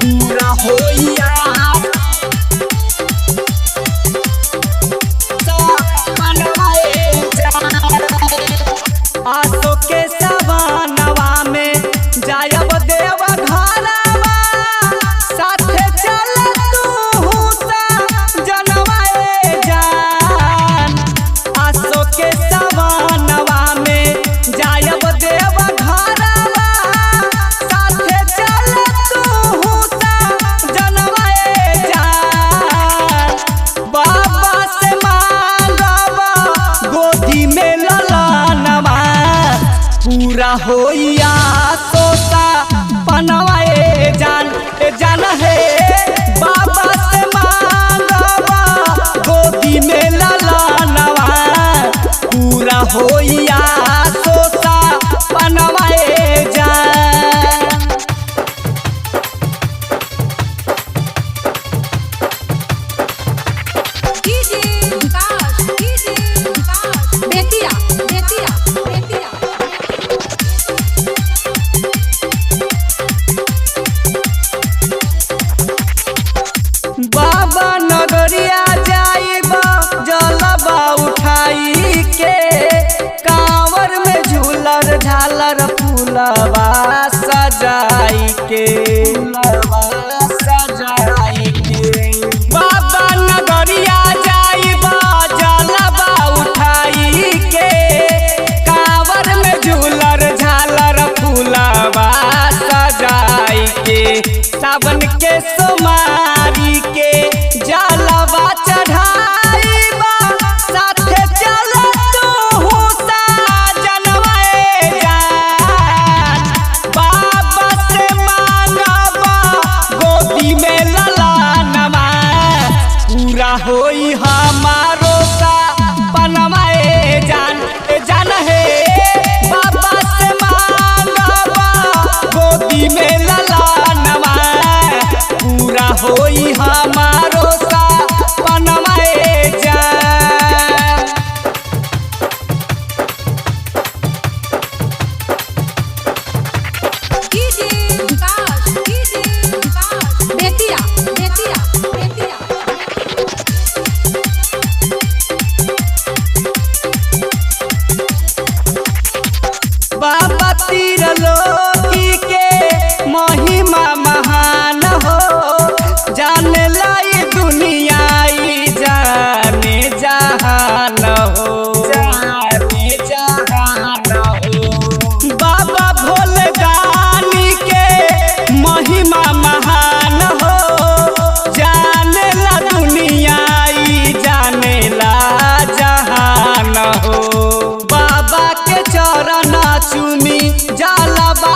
पूरा होइया आसो के सवानवा में जायब देव घरवा साथे चल तू जनवाए जान। आसो के सवानवा में जायब देव घरवा साथे चल तू जनवाए जान। बाबा से मांगवा गोदी में ललनवा पूरा होइया सोता पनवाए जान है। बाबा से मांगवा गोदी में ललनवा पूरा होइया सोता पनवाए जान। बाबा नगरिया जाइबा जलबा उठाई के कांवर में झूलर झालर फूलवा सजाई के बाबा नगरिया जाइबा जलबा उठाई के कांवर में झूलर झालर फूलवा सजाई के सावन के सोमारी के जलवा चढ़ाईबा साथे चल तू जनवाए जान। बाबा से मांगवा गोदी में ललनवा पूरा होई हमारो सा पनवाए जान है। बाबा से मांगवा गोदी में ललनवा पूरा होई हमारो सा पनवाए जान। बाबा त्रिलोकी के महिमा महान हो जाने लाई दुनिया जाने जहान हो बाबा भोले दानी के महिमा महान हो जाने ला दुनिया जाने ला जहान हो। बाबा के चरण चुमी जलवा